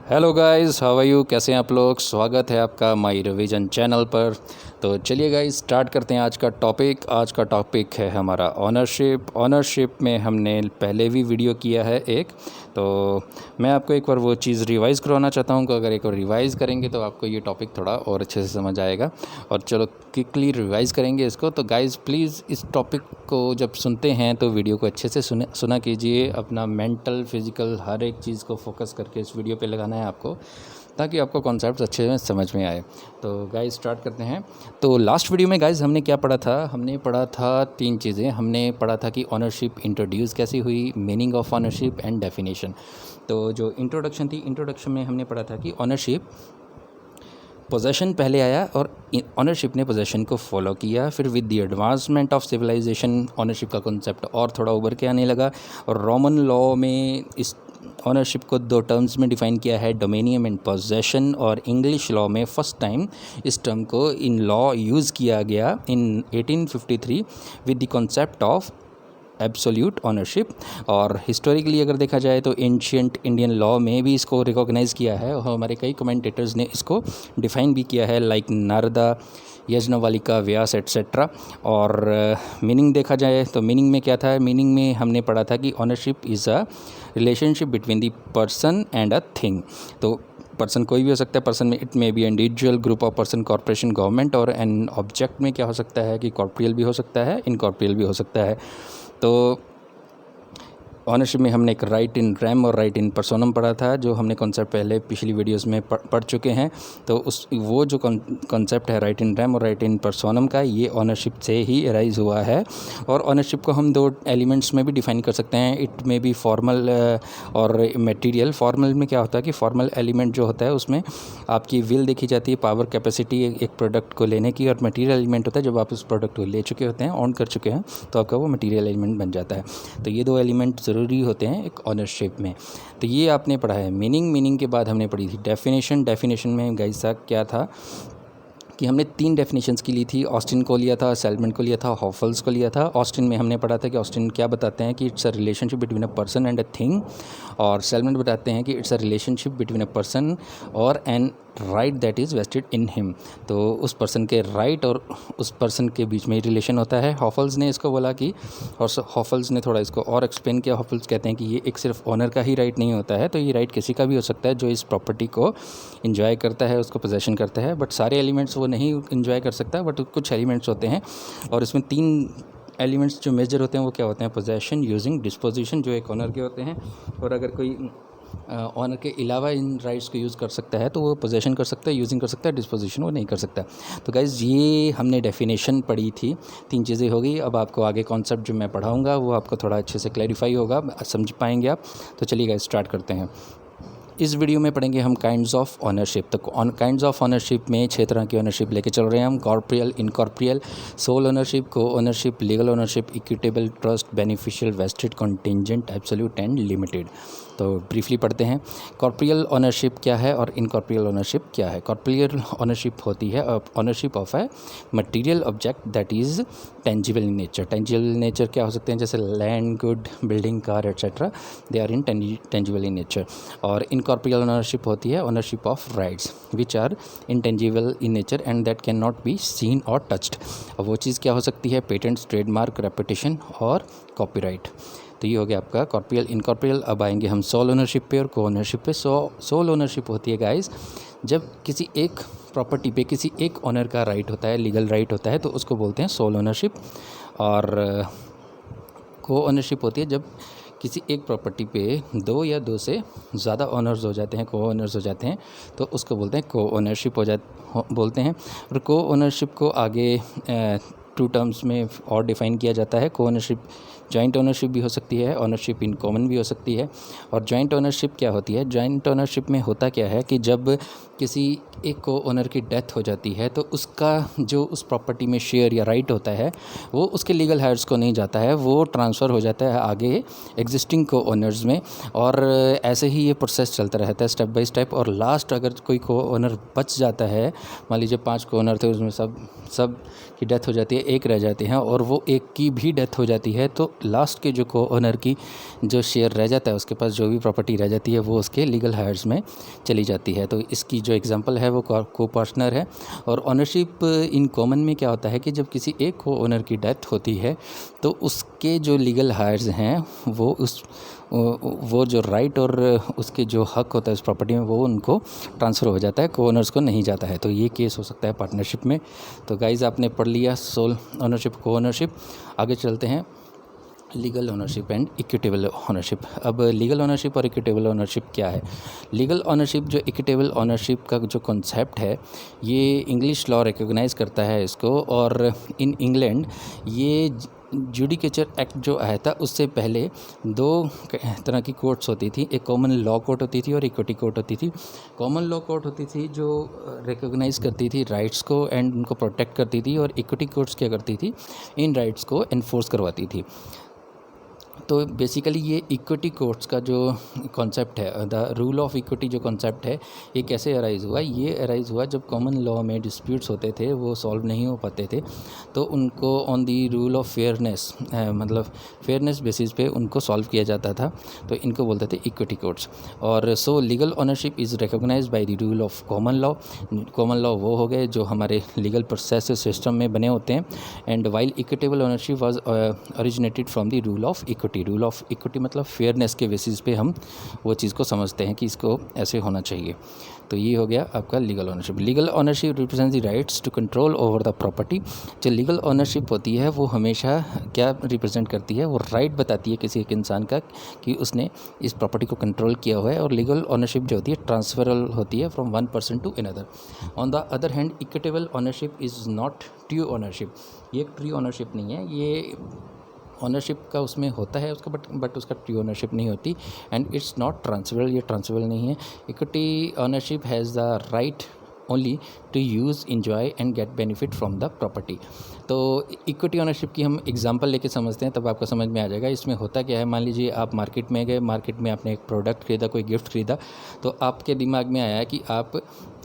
Hello guys, how are you? कैसे हैं आप लोग? स्वागत है आपका माई रिवीजन चैनल पर। तो चलिए गाइस, स्टार्ट करते हैं आज का टॉपिक है हमारा ऑनरशिप में हमने पहले भी वीडियो किया है एक। तो मैं आपको एक बार वो चीज़ रिवाइज़ करवाना चाहता हूँ कि अगर एक बार रिवाइज़ करेंगे तो आपको ये टॉपिक थोड़ा और अच्छे से समझ आएगा। और चलो क्विकली रिवाइज़ करेंगे इसको। तो गाइस प्लीज़ इस टॉपिक को जब सुनते हैं तो वीडियो को अच्छे से सुना कीजिए। अपना मेंटल फिज़िकल हर एक चीज़ को फोकस करके इस वीडियो पे लगाना है आपको, ताकि आपको कॉन्सेप्ट अच्छे से समझ में आए। तो गाइस स्टार्ट करते हैं। तो लास्ट वीडियो में गाइस हमने क्या पढ़ा था? हमने पढ़ा था 3 चीज़ें। हमने पढ़ा था कि ऑनरशिप इंट्रोड्यूस कैसी हुई, meaning of ownership and definition. तो जो इंट्रोडक्शन थी, इंट्रोडक्शन में हमने पढ़ा था कि ऑनरशिप पोजेशन पहले आया और ऑनरशिप ने पोजेशन को फॉलो किया। फिर with the advancement of civilisation ownership का कॉन्सेप्ट और थोड़ा उभर के आने लगा। और रोमन लॉ में इस ऑनरशिप को 2 टर्म्स में डिफ़ाइन किया है, डोमेनियम एंड पोजेशन। और इंग्लिश लॉ में फर्स्ट टाइम इस टर्म को इन लॉ यूज़ किया गया इन 1853 with the concept of absolute ownership. और हिस्टोरिकली अगर देखा जाए तो एंशियंट इंडियन लॉ में भी इसको रिकॉग्नाइज़ किया है और हमारे कई कमेंटेटर्स ने इसको डिफ़ाइन भी किया है, लाइक नारदा, यज्ञवल्क्य, व्यास एट्सेट्रा। और मीनिंग देखा जाए तो मीनिंग में क्या था? मीनिंग में हमने पढ़ा था कि ownership is a relationship between the person and a thing. तो पर्सन कोई भी हो सकता है, पर्सन में it may be individual, group of person, corporation, government. और एन ऑब्जेक्ट में क्या हो सकता है कि कॉर्पोरियल भी हो सकता है, इनकॉर्पोरियल भी हो सकता है। तो ऑनरशिप में हमने एक राइट इन रैम और राइट इन पर्सोनम पढ़ा था, जो हमने कॉन्सेप्ट पहले पिछली वीडियोस में पढ़ चुके हैं। तो वो जो कॉन्सेप्ट है राइट इन रैम और राइट इन पर्सोनम का, ये ऑनरशिप से ही अराइज हुआ है। और ऑनरशिप को हम 2 एलिमेंट्स में भी डिफाइन कर सकते हैं। इट में बी फॉर्मल और मटेरियल। फॉर्मल में क्या होता है कि फॉर्मल एलिमेंट जो होता है उसमें आपकी विल देखी जाती है, पावर कैपेसिटी एक प्रोडक्ट को लेने की। और मटेरियल एलिमेंट होता है जब आप उस प्रोडक्ट को ले चुके होते हैं, ऑन कर चुके हैं, तो आपका वो मटेरियल एलिमेंट बन जाता है। तो ये 2 एलिमेंट ज़रूरी होते हैं एक ऑनरशिप में। तो ये आपने पढ़ा है। मीनिंग के बाद हमने पढ़ी थी डेफिनेशन में गाइस क्या था कि हमने 3 डेफिनेशंस की ली थी। ऑस्टिन को लिया था, सेल्मन को लिया था, हॉफल्स को लिया था। ऑस्टिन में हमने पढ़ा था कि ऑस्टिन क्या बताते हैं कि it's a relationship between a person and a thing. और सेल्मन बताते हैं कि it's a relationship between a person और an right that is vested in him. तो उस पर्सन के राइट और उस पर्सन के बीच में रिलेशन होता है। हॉफल्स ने इसको बोला कि, और हॉफल्स ने थोड़ा इसको और एक्सप्लेन किया। हॉफल्स कहते हैं कि ये एक सिर्फ ओनर का ही राइट नहीं होता है, तो ये राइट किसी का भी हो सकता है जो इस प्रॉपर्टी को इन्जॉय करता है, उसको पोजेशन करता है। बट सारे एलिमेंट्स वो नहीं इन्जॉय कर सकता, बट कुछ एलिमेंट्स होते हैं। और इसमें 3 एलिमेंट्स जो मेजर होते हैं वो क्या होते हैं? पोजेशन, यूजिंग, डिस्पोजिशन, जो एक ऑनर के होते हैं। और अगर कोई ऑनर के अलावा इन राइट्स को यूज़ कर सकता है तो वो पोजेशन कर सकता है, यूजिंग कर सकता है, डिस्पोजिशन वो नहीं कर सकता। तो गाइज़ ये हमने डेफिनेशन पढ़ी थी। 3 चीज़ें हो गई। अब आपको आगे कॉन्सेप्ट जो मैं पढ़ाऊँगा वो आपको थोड़ा अच्छे से क्लैरिफाई होगा, समझ पाएंगे आप। तो चलिए गाइज़ स्टार्ट करते हैं। इस वीडियो में पढ़ेंगे हम काइंड्स ऑफ ऑनरशिप। तो काइंड्स ऑफ ऑनरशिप में 6 तरह की ऑनरशिप लेके चल रहे हैं हम। Corporeal, incorporeal, sole ownership, co ownership, legal ownership, equitable, trust, beneficial, vested, contingent, absolute and limited. तो ब्रीफली पढ़ते हैं। कॉर्पोरियल ऑनरशिप क्या है और इनकॉर्पोरियल ऑनरशिप क्या है? कॉर्पोरियल ऑनरशिप होती है ownership of a material object that is tangible in nature. Tangible in nature क्या हो सकते हैं? जैसे land, good, building, car etcetera, they are in tangible in nature. और इनकॉर्पोरियल ओनरशिप होती है ownership of rights which are intangible in nature and that can not be seen और touched. अब वो चीज़ क्या हो सकती है? पेटेंट्स, ट्रेडमार्क, रेपुटेशन और कॉपीराइट। तो ये हो गया आपका कॉर्पोरियल। इनकॉर्पोरियल। अब आएंगे हम सोल ओनरशिप पे और को ओनरशिप पे। सोल ओनरशिप होती है गाइस जब किसी एक प्रॉपर्टी पे किसी एक ओनर का राइट होता है, लीगल राइट होता है, तो उसको बोलते हैं सोल ओनरशिप। और को ओनरशिप होती है जब किसी एक प्रॉपर्टी पे 2 या 2 से ज़्यादा ओनर्स हो जाते हैं, को ओनर्स हो जाते हैं, तो उसको बोलते हैं को ओनरशिप बोलते हैं। और को ओनरशिप को आगे 2 टर्म्स में और डिफ़ाइन किया जाता है। को ओनरशिप जॉइंट ओनरशिप भी हो सकती है, ओनरशिप इन कॉमन भी हो सकती है। और जॉइंट ओनरशिप क्या होती है? जॉइंट ओनरशिप में होता क्या है कि जब किसी एक को ओनर की डेथ हो जाती है तो उसका जो उस प्रॉपर्टी में शेयर या राइट होता है वो उसके लीगल हायर्स को नहीं जाता है, वो ट्रांसफ़र हो जाता है आगे एग्जिस्टिंग को ओनर्स में। और ऐसे ही ये प्रोसेस चलता रहता है स्टेप बाय स्टेप। और लास्ट अगर कोई को ओनर बच जाता है, मान लीजिए 5 को ओनर थे, उसमें सब की डेथ हो जाती है, एक रह जाते हैं और वो एक की भी डेथ हो जाती है तो लास्ट के जो को ओनर की जो शेयर रह जाता है, उसके पास जो भी प्रॉपर्टी रह जाती है वो उसके लीगल हायर्स में चली जाती है। तो इसकी जो एग्जांपल है वो को पार्टनर है। और ओनरशिप इन कॉमन में क्या होता है कि जब किसी एक को ओनर की डेथ होती है तो उसके जो लीगल हायर्स हैं वो जो राइट और उसके जो हक होता है उस प्रॉपर्टी में वो उनको ट्रांसफ़र हो जाता है, को ओनर्स को नहीं जाता है। तो ये केस हो सकता है पार्टनरशिप में। तो गाइज़ आपने पढ़ लिया सोल ओनरशिप, को ओनरशिप। आगे चलते हैं legal ownership and equitable ownership. अब लीगल ओनरशिप और इक्विटेबल ओनरशिप क्या है? लीगल ओनरशिप जो इक्विटेबल ओनरशिप का जो कॉन्सेप्ट है ये इंग्लिश लॉ रिकॉग्नाइज़ करता है इसको। और इन इंग्लैंड ये जुडिकेचर एक्ट जो आया था उससे पहले दो तरह की कोर्ट्स होती थी, एक कॉमन लॉ कोर्ट होती थी और इक्विटी कोर्ट होती थी। कॉमन लॉ कोर्ट होती थी जो रिकॉग्नाइज़ करती थी राइट्स को एंड उनको प्रोटेक्ट करती थी, और इक्विटी कोर्ट्स क्या करती थी, इन राइट्स को एनफोर्स करवाती थी। तो बेसिकली ये इक्विटी कोर्ट्स का जो कॉन्सेप्ट है, द रूल ऑफ इक्विटी जो कॉन्सेप्ट है, ये कैसे अराइज़ हुआ? ये अराइज़ हुआ जब कॉमन लॉ में डिस्प्यूट्स होते थे वो सॉल्व नहीं हो पाते थे तो उनको on the rule of fairness, मतलब फेयरनेस बेसिस पे उनको सॉल्व किया जाता था। तो इनको बोलते थे इक्विटी कोर्ट्स। और so legal ownership is recognised by the rule of common law. Common law वो हो गए जो हमारे लीगल प्रोसेस सिस्टम में बने होते हैं। And while equitable ownership was originated from the rule of equity. Rule of equity मतलब फेयरनेस के बेसिस पे हम वो चीज़ को समझते हैं कि इसको ऐसे होना चाहिए। तो ये हो गया आपका legal ownership. Legal ownership represents the rights to control over the property. जो लीगल ओनरशिप होती है वो हमेशा क्या रिप्रेजेंट करती है? वो राइट बताती है किसी एक इंसान का कि उसने इस प्रॉपर्टी को कंट्रोल किया हुआ है। और लीगल ओनरशिप जो होती है ट्रांसफरल होती है from one person to another. On the other hand equitable ownership is not true ownership. ये एक ट्रू ओनरशिप नहीं है, ये ओनरशिप का उसमें होता है उसका बट उसका ट्रू ओनरशिप नहीं होती। एंड इट्स नॉट ट्रांसफरेबल, ये ट्रांसफरेबल नहीं है। Equity ownership has the right only to use, enjoy and get benefit from the property. तो इक्विटी ओनरशिप की हम एग्जांपल लेके समझते हैं तब आपको समझ में आ जाएगा। इसमें होता क्या है, मान लीजिए आप मार्केट में गए, मार्केट में आपने एक प्रोडक्ट खरीदा, कोई गिफ्ट खरीदा, तो आपके दिमाग में आया कि आप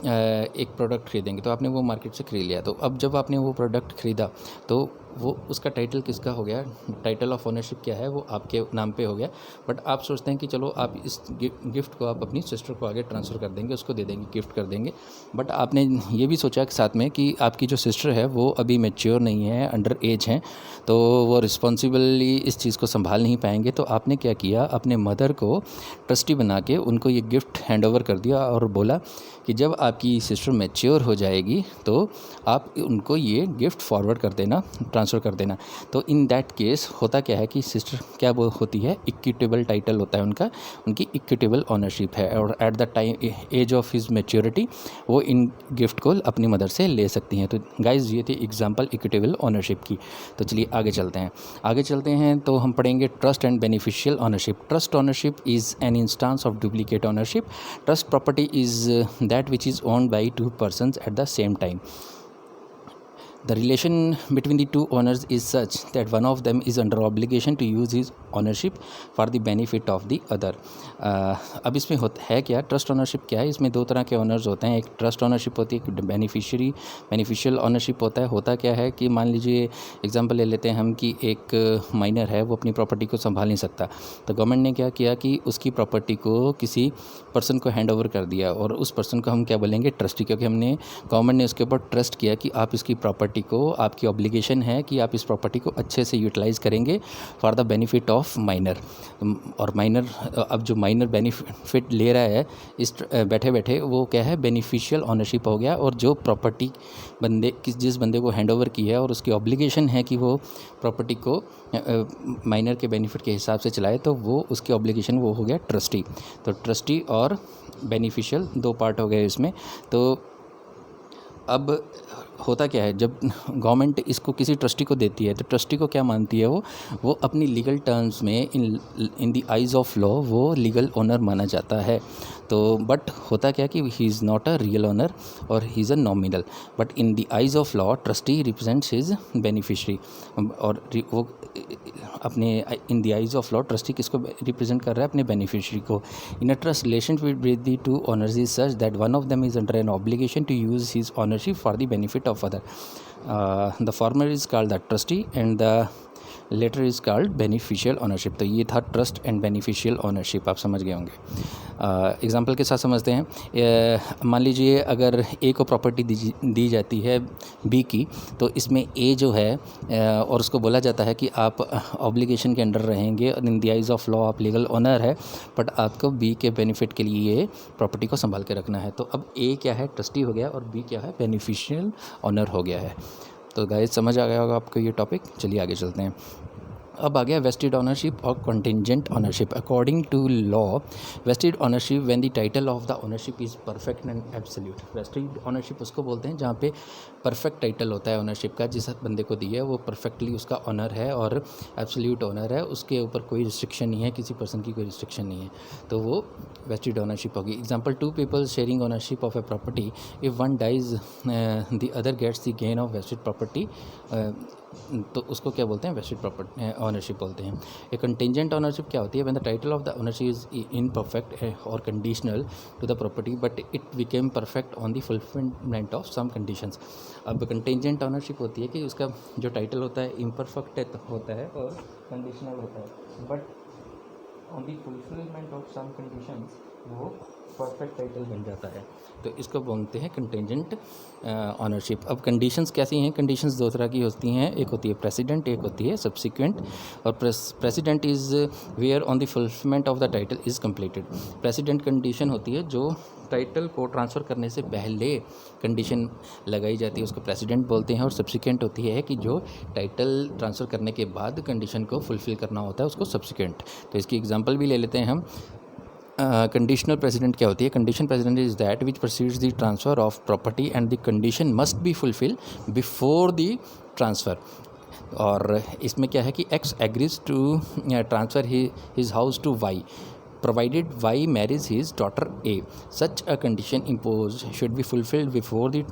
एक प्रोडक्ट खरीदेंगे, तो आपने वो मार्केट से खरीद लिया। तो अब जब आपने वो प्रोडक्ट खरीदा तो वो उसका टाइटल किसका हो गया? टाइटल ऑफ ओनरशिप क्या है? वो आपके नाम पे हो गया। बट आप सोचते हैं कि चलो आप इस गिफ्ट को आप अपनी सिस्टर को आगे ट्रांसफ़र कर देंगे, उसको दे देंगे, गिफ्ट कर देंगे। बट आपने ये भी सोचा कि साथ में कि आपकी जो सिस्टर है वो अभी मैच्योर नहीं है, अंडर एज हैं, तो वो रिस्पॉन्सिबली इस चीज़ को संभाल नहीं पाएंगे। तो आपने क्या किया, अपने मदर को ट्रस्टी बना के उनको ये गिफ्ट हैंड ओवर कर दिया और बोला कि जब आपकी सिस्टर मैच्योर हो जाएगी तो आप उनको ये गिफ्ट फॉरवर्ड कर देना, ट्रांसफ़र कर देना। तो इन दैट केस होता क्या है कि सिस्टर क्या वो होती है, इक्विटेबल टाइटल होता है उनका, उनकी इक्विटेबल ओनरशिप है। और at the time age of his maturity वो इन गिफ्ट को अपनी मदर से ले सकती हैं। तो गाइज ये थी एग्जांपल इक्विटेबल ओनरशिप की। तो चलिए आगे चलते हैं तो हम पढ़ेंगे trust and beneficial ownership. Trust ownership is an instance of duplicate ownership. Trust property is that which is owned by two persons at the same time. The relation between the two owners is such that one of them is under obligation to use his ownership for the benefit of the other. अब इसमें होता है क्या, trust ownership क्या है? इसमें दो तरह के ओनर्स होते हैं, एक ट्रस्ट ओनरशिप होती है, एक बेनिफिशियल ओनरशिप होता है। होता क्या है कि मान लीजिए एग्जांपल ले लेते हैं हम कि एक माइनर है, वो अपनी प्रॉपर्टी को संभाल नहीं सकता, तो गवर्नमेंट ने क्या किया कि उसकी प्रॉपर्टी को किसी पर्सन को हैंड ओवर कर दिया। और उस पर्सन को हम क्या बोलेंगे? ट्रस्टी, क्योंकि गवर्नमेंट ने उसके ऊपर ट्रस्ट किया कि आप इसकी प्रॉपर्टी को, आपकी ऑब्लिगेशन है कि आप इस प्रॉपर्टी को अच्छे से यूटिलाइज़ करेंगे for the benefit of minor. और माइनर, अब जो माइनर बेनिफिट ले रहा है इस बैठे बैठे, वो क्या है? बेनिफिशियल ओनरशिप हो गया। और जो प्रॉपर्टी जिस बंदे को हैंड ओवर की है और उसकी ऑब्लिगेशन है कि वो प्रॉपर्टी को माइनर के बेनिफिट के हिसाब से चलाए, तो वो उसकी ऑब्लिगेशन वो हो गया ट्रस्टी। तो ट्रस्टी और बेनिफिशियल दो पार्ट हो गए इसमें। तो अब होता क्या है, जब गवर्नमेंट इसको किसी ट्रस्टी को देती है तो ट्रस्टी को क्या मानती है, वो अपनी लीगल टर्म्स में in the eyes of law वो लीगल ओनर माना जाता है। तो बट होता क्या कि he is not a real owner और he is a nominal, but in the eyes of law trustee represents his beneficiary. और वो अपने in the eyes of law trustee किसको रिप्रेजेंट कर रहा है? अपने बेनिफिशरी को। In a trust relationship with the two owners is such that one of them is under an obligation to use his ownership for the benefit of other. The former is called the trustee and the latter is called beneficial ownership. तो ये था trust and beneficial ownership, आप समझ गए होंगे। Example के साथ समझते हैं। मान लीजिए अगर ए को प्रॉपर्टी दी जाती है बी की, तो इसमें ए जो है और उसको बोला जाता है कि आप ऑब्लिगेशन के अंडर रहेंगे, in the eyes of law आप लीगल ओनर है, बट आपको बी के बेनिफिट के लिए ये प्रॉपर्टी को संभाल के रखना है। तो अब ए क्या है, ट्रस्टी हो गया, और बी क्या है, बेनिफिशियल ओनर हो गया है। तो गाइस समझ आ गया होगा आपको ये टॉपिक। चलिए आगे चलते हैं। अब आ गया वेस्टेड ऑनरशिप और contingent ownership. According to law, vested ownership when the title of the ownership is perfect and absolute. Vested ownership उसको बोलते हैं जहाँ पे परफेक्ट टाइटल होता है ओनरशिप का, जिस बंदे को दिया है वो परफेक्टली उसका ऑनर है और एब्सोल्यूट ऑनर है, उसके ऊपर कोई रिस्ट्रिक्शन नहीं है, किसी पर्सन की कोई रिस्ट्रिक्शन नहीं है, तो वो वेस्टेड ऑनरशिप होगी। Example, two people sharing ownership of a property, if one dies the other gets the gain of vested property, तो उसको क्या बोलते हैं, वेस्टेड प्रॉपर्टी ऑनरशिप बोलते हैं। ए कंटिंजेंट ऑनरशिप क्या होती है, when the title of the ownership is imperfect और conditional to the property but it became perfect on the fulfilment of some conditions. अब कंटिंजेंट ऑनरशिप होती है कि उसका जो टाइटल होता है इम्परफेक्ट होता है और कंडीशनल होता है, but on the fulfilment of some conditions वो परफेक्ट टाइटल बन जाता है। तो इसको बोलते हैं कंटिंजेंट ऑनरशिप। अब कंडीशंस कैसी हैं, कंडीशंस दो तरह की होती हैं, एक होती है प्रेसिडेंट, एक होती है सब्सिक्वेंट। और precedent is where on the fulfilment of the title is completed. Precedent condition होती है जो टाइटल को ट्रांसफ़र करने से पहले कंडीशन लगाई जाती है, उसको प्रेसिडेंट बोलते हैं। और सब्सिक्वेंट होती है कि जो टाइटल ट्रांसफ़र करने के बाद कंडीशन को फुलफ़िल करना होता है, उसको सब्सिक्वेंट। तो इसकी एग्जांपल भी ले लेते हैं हम। कंडीशनल प्रेसिडेंट क्या होती है, condition precedent is that which proceeds the transfer of property and the condition must be fulfil before the transfer. और इसमें क्या है कि X agrees to transfer his house to Y provided Y marries his daughter A. Such a condition imposed should be fulfilled before the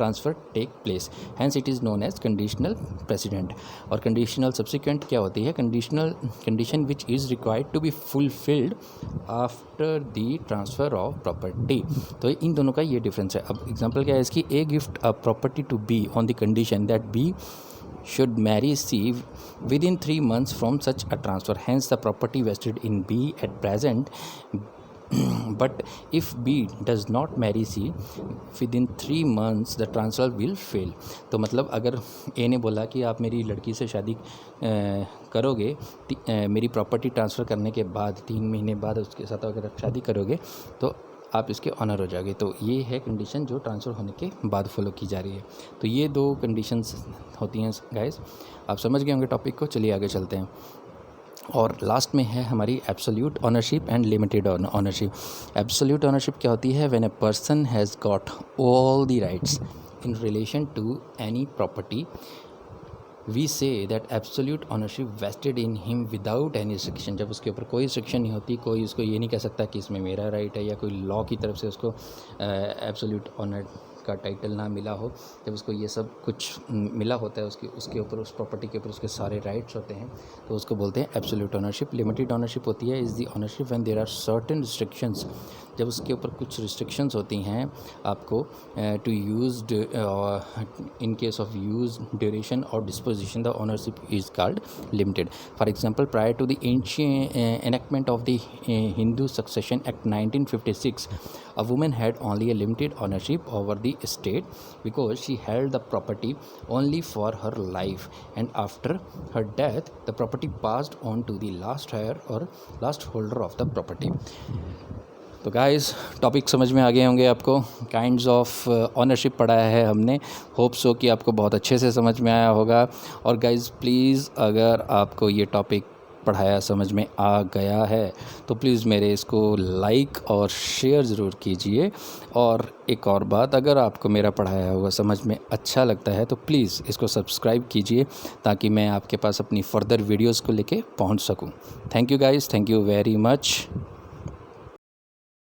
transfer take place. Hence it is known as conditional precedent. और conditional subsequent क्या होती है, conditional condition which is required to be fulfilled after the transfer of property. तो इन दोनों का ये difference है। अब एग्जांपल क्या है इसकी, A gift a property to B on the condition that B should marry C within 3 months from such a transfer. Hence the property vested in B at present. But if B does not marry C within 3 months, the transfer will fail. तो मतलब अगर A ने बोला कि आप मेरी लड़की से शादी करोगे, मेरी प्रॉपर्टी ट्रांसफ़र करने के बाद 3 महीने बाद उसके साथ अगर शादी करोगे तो आप इसके ऑनर हो जाओगे। तो ये है कंडीशन जो ट्रांसफ़र होने के बाद फॉलो की जा रही है। तो ये दो कंडीशंस होती हैं गाइस, आप समझ गए होंगे टॉपिक को। चलिए आगे चलते हैं। और लास्ट में है हमारी absolute ownership and limited ownership. Absolute ownership क्या होती है, when a person has got all the rights in relation to any property, we say that absolute ownership vested in him without any restriction. जब उसके ऊपर कोई restriction नहीं होती, कोई उसको ये नहीं कह सकता कि इसमें मेरा राइट है, या कोई लॉ की तरफ से उसको एब्सोल्यूट ऑनर का टाइटल ना मिला हो, जब उसको ये सब कुछ मिला होता है, उसके ऊपर, उस प्रॉपर्टी के ऊपर उसके सारे राइट्स होते हैं, तो उसको बोलते हैं एब्सोल्यूट ऑनरशिप। लिमिटेड ऑनरशिप होती है is the ownership when there are certain restrictions, जब उसके ऊपर कुछ रिस्ट्रिक्शंस होती हैं आपको to used in case of use, duration और disposition, the ownership is called limited. For example, prior to the enactment of the Hindu succession act 1956, a woman had only a limited ownership over the estate because she held the property only for her life, and after her death the property passed on to the last heir or last holder of the property. तो guys topic समझ में आ गए होंगे आपको, kinds of ownership पढ़ाया है हमने। Hope so कि आपको बहुत अच्छे से समझ में आया होगा। और गाइस प्लीज़, अगर आपको ये टॉपिक पढ़ाया समझ में आ गया है तो प्लीज़ मेरे इसको लाइक और शेयर ज़रूर कीजिए। और एक और बात, अगर आपको मेरा पढ़ाया हुआ समझ में अच्छा लगता है तो प्लीज़ इसको सब्सक्राइब कीजिए, ताकि मैं आपके पास अपनी फ़र्दर वीडियोज़ को लेके पहुंच सकूं। Thank you guys, thank you very much.